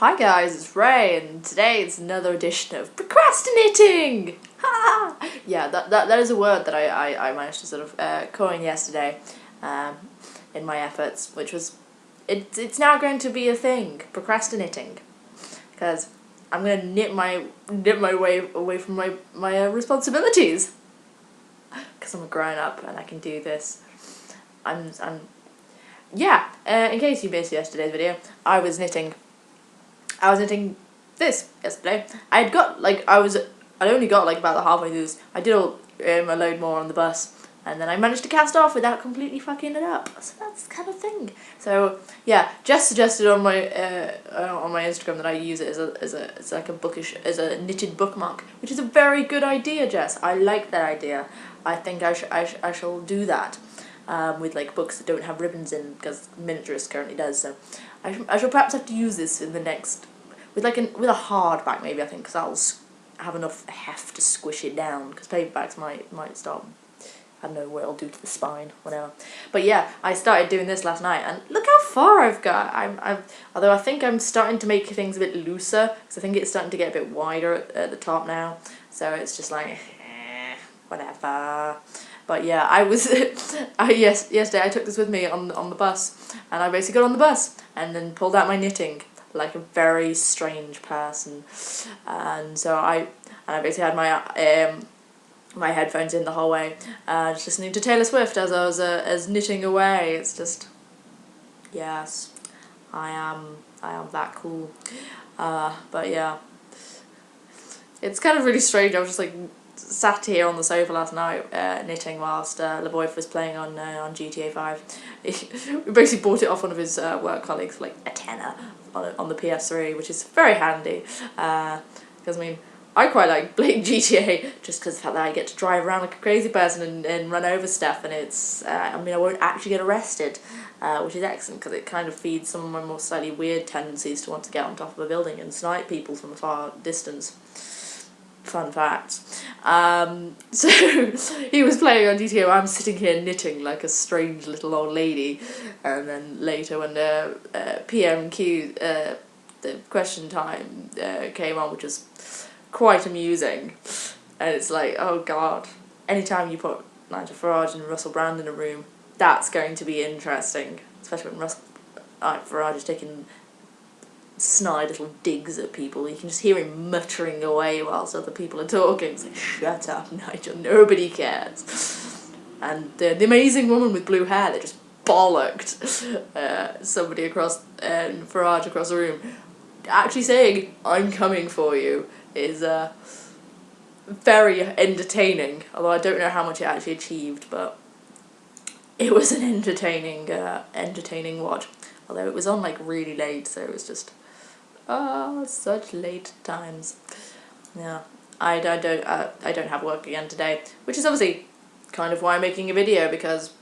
Hi guys, it's Ray, and today it's another edition of Procrastinating! Ha! Yeah, that is a word that I managed to sort of coin yesterday in my efforts, which was, it's now going to be a thing, procrastinating, because I'm going to nip my way away from my responsibilities, because I'm a grown-up and I can do this. In case you missed yesterday's video, I was knitting this yesterday. I'd only got like about the halfway through this. I did a load more on the bus, and then I managed to cast off without completely fucking it up. So that's the kind of thing. So yeah, Jess suggested on my Instagram that I use it as a knitted bookmark, which is a very good idea, Jess. I like that idea. I think I shall do that. With like books that don't have ribbons in, because Miniaturist currently does. So I shall perhaps have to use this in the next with a hardback, maybe, I think, because I'll have enough heft to squish it down, because paperbacks might start, I don't know what it'll do to the spine, whatever. But yeah, I started doing this last night, and look how far I've got. Although I think I'm starting to make things a bit looser, because I think it's starting to get a bit wider at the top now. So it's just like, whatever. But yeah, yesterday I took this with me on the bus, and I basically got on the bus and then pulled out my knitting like a very strange person, and so I basically had my headphones in the whole way, just listening to Taylor Swift as I was knitting away. It's just, yes, I am that cool. But yeah, it's kind of really strange. I was just like sat here on the sofa last night knitting whilst LeBoy was playing on GTA 5. We basically bought it off one of his work colleagues for like a tenner on the PS3, which is very handy, because I mean, I quite like playing GTA just because of the fact that I get to drive around like a crazy person and run over stuff, and it's I won't actually get arrested, which is excellent, because it kind of feeds some of my more slightly weird tendencies to want to get on top of a building and snipe people from a far distance. Fun fact. So he was playing on GTA while I'm sitting here knitting like a strange little old lady, and then later when the PMQ, the question time came on, which was quite amusing, and it's like, oh god, anytime you put Nigel Farage and Russell Brand in a room, that's going to be interesting, especially when Farage is taking snide little digs at people. You can just hear him muttering away whilst other people are talking. It's like, shut up, Nigel, nobody cares. And the amazing woman with blue hair that just bollocked somebody Farage across the room, actually saying, I'm coming for you, is very entertaining, although I don't know how much it actually achieved, but it was an entertaining watch. Although it was on like really late, so it was just, such late times. Yeah, I don't have work again today, which is obviously kind of why I'm making a video, because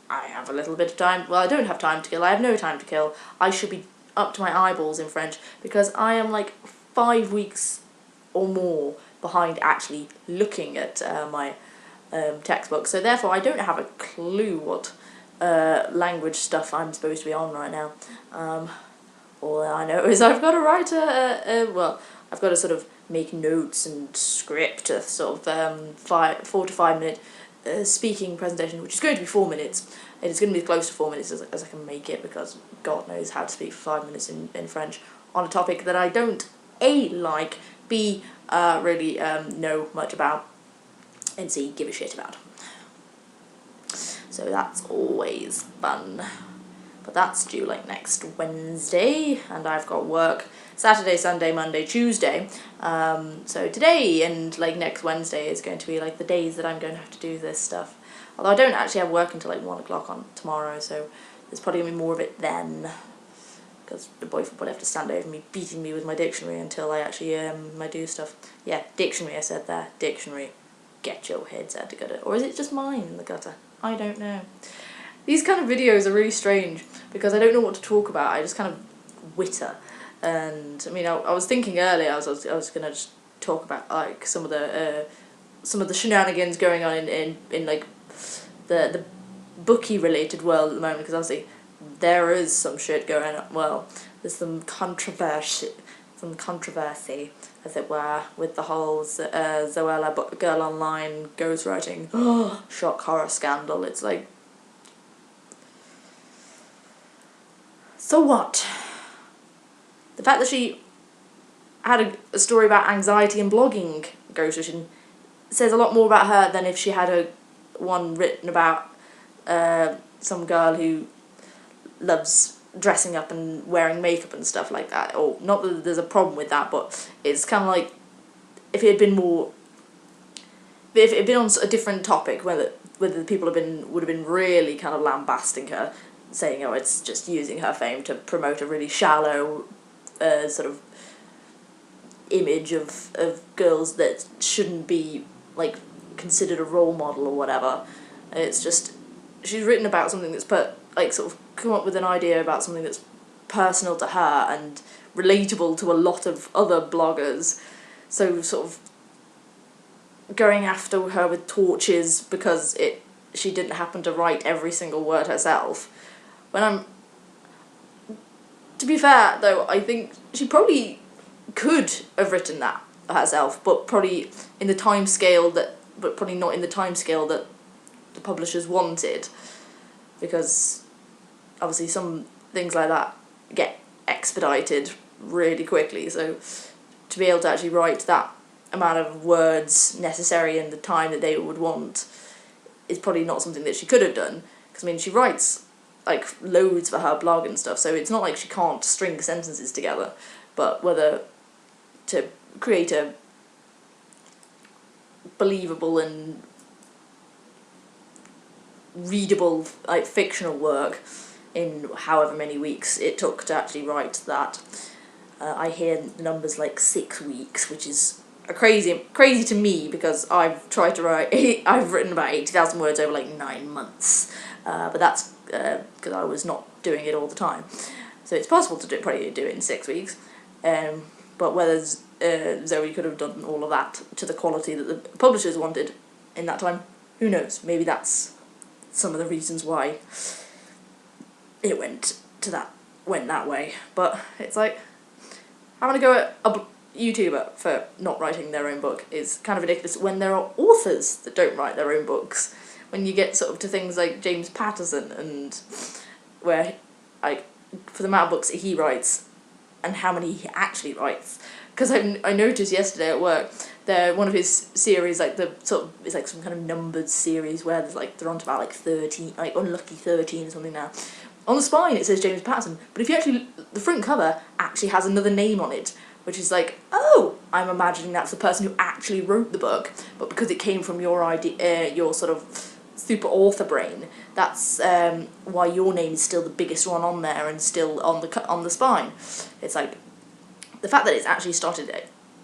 I have a little bit of time. Well, I don't have time to kill. I have no time to kill. I should be up to my eyeballs in French, because I am like 5 weeks or more behind actually looking at my textbook. So therefore, I don't have a clue what language stuff I'm supposed to be on right now. All I know is I've got to write I've got to sort of make notes and script a sort of 4 to 5 minute speaking presentation, which is going to be 4 minutes. It is going to be close to 4 minutes as I can make it, because God knows how to speak for 5 minutes in French on a topic that I don't A, like, B, really know much about, and C, give a shit about. So that's always fun. But that's due like next Wednesday, and I've got work Saturday, Sunday, Monday, Tuesday. So today and like next Wednesday is going to be like the days that I'm going to have to do this stuff. Although I don't actually have work until like 1 o'clock on tomorrow, so there's probably going to be more of it then, because the boyfriend will probably have to stand over me, beating me with my dictionary until I actually do stuff. Yeah, dictionary, I said there. Dictionary. Get your heads out the gutter. Or is it just mine in the gutter? I don't know. These kind of videos are really strange, because I don't know what to talk about. I just kind of witter. And I mean, I was thinking earlier I was going to just talk about like some of the shenanigans going on in like the bookie related world at the moment, because obviously there is some shit going on. Well, there's some controversy, as it were, with the whole Zoella girl online ghostwriting shock horror scandal. It's like, so what? The fact that she had a story about anxiety and blogging ghostwriting says a lot more about her than if she had one written about some girl who loves dressing up and wearing makeup and stuff like that. Or, not that there's a problem with that, but it's kind of like, if it had been more, if it had been on a different topic, whether the people would have been really kind of lambasting her, saying, oh, it's just using her fame to promote a really shallow sort of image of girls that shouldn't be, like, considered a role model or whatever. It's just, she's written about something that's sort of come up with an idea about something that's personal to her and relatable to a lot of other bloggers, so sort of going after her with torches because she didn't happen to write every single word herself. To be fair though, I think she probably could have written that herself, but probably in the time scale but probably not in the time scale that the publishers wanted, because obviously some things like that get expedited really quickly, so to be able to actually write that amount of words necessary in the time that they would want is probably not something that she could have done, because I mean, she writes like loads for her blog and stuff, so it's not like she can't string sentences together, but whether to create a believable and readable, like, fictional work in however many weeks it took to actually write that. I hear numbers like 6 weeks, which is crazy to me, because I've tried to write, I've written about 80,000 words over like 9 months, but that's because I was not doing it all the time. So it's possible to probably do it in 6 weeks, but whether Zoe could have done all of that to the quality that the publishers wanted in that time, who knows? Maybe that's some of the reasons why it went that way. But it's like, having to go at a YouTuber for not writing their own book is kind of ridiculous when there are authors that don't write their own books. When you get sort of to things like James Patterson, and where, like, for the amount of books that he writes and how many he actually writes, because I noticed yesterday at work, one of his series, like the sort of, it's like some kind of numbered series where there's like, they're on to about like 13, like Unlucky 13 or something now. On the spine it says James Patterson, but if you actually, the front cover actually has another name on it, which is like, oh, I'm imagining that's the person who actually wrote the book, but because it came from your idea, your sort of super author brain, that's why your name is still the biggest one on there and still on the spine. It's like, the fact that it's actually started,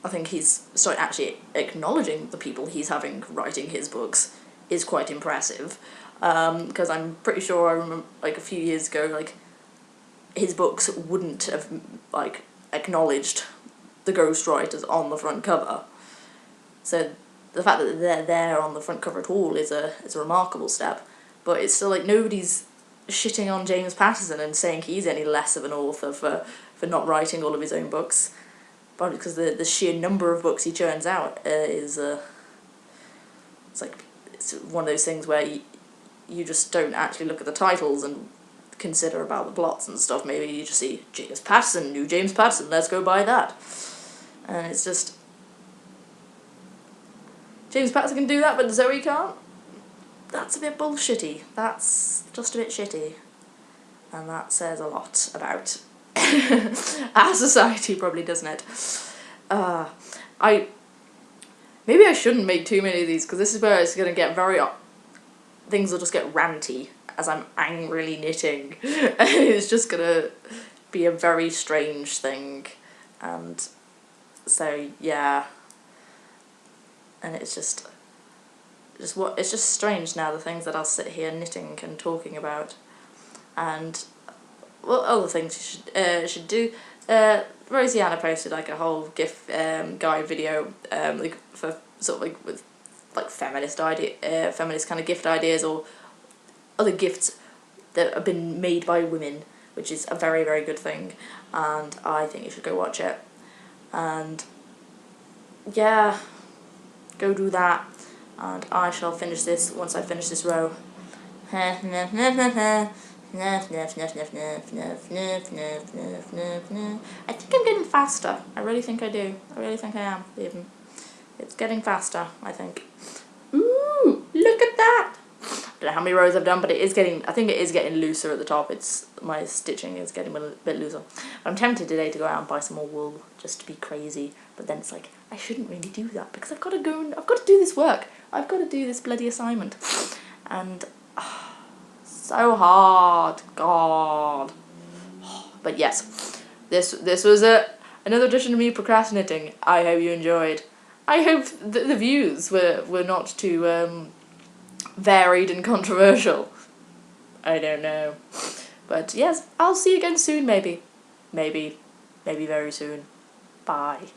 I think he's started actually acknowledging the people he's having writing his books is quite impressive, because I'm pretty sure I remember, like, a few years ago, like, his books wouldn't have, like, acknowledged the ghostwriters on the front cover. So the fact that they're there on the front cover at all is a remarkable step, but it's still like, nobody's shitting on James Patterson and saying he's any less of an author for not writing all of his own books, probably because the sheer number of books he churns out is it's like, it's one of those things where you just don't actually look at the titles and consider about the plots and stuff. Maybe you just see James Patterson, new James Patterson, let's go buy that. And it's just, James Patterson can do that, but Zoe can't? That's a bit bullshitty. That's just a bit shitty. And that says a lot about our society, probably, doesn't it? Maybe I shouldn't make too many of these, because this is where it's going to get things will just get ranty as I'm angrily knitting. It's just going to be a very strange thing. And so, yeah. And it's just strange now, the things that I'll sit here knitting and talking about. And what other things you should do. Rosianna posted like a whole GIF guide video, like, for sort of like with like feminist kind of gift ideas, or other gifts that have been made by women, which is a very, very good thing, and I think you should go watch it. And yeah, go do that, and I shall finish this once I finish this row. I think I'm getting faster. I really think I do. I really think I am, even. It's getting faster, I think. Ooh, look at that! I don't know how many rows I've done, but I think it is getting looser at the top. My stitching is getting a bit looser. I'm tempted today to go out and buy some more wool, just to be crazy. But then it's like, I shouldn't really do that, because I've got to do this work. I've got to do this bloody assignment. And, so hard, God. But yes, this was another edition of me procrastinating. I hope you enjoyed. I hope the views were not too varied and controversial. I don't know. But yes, I'll see you again soon, maybe. Maybe very soon. Bye.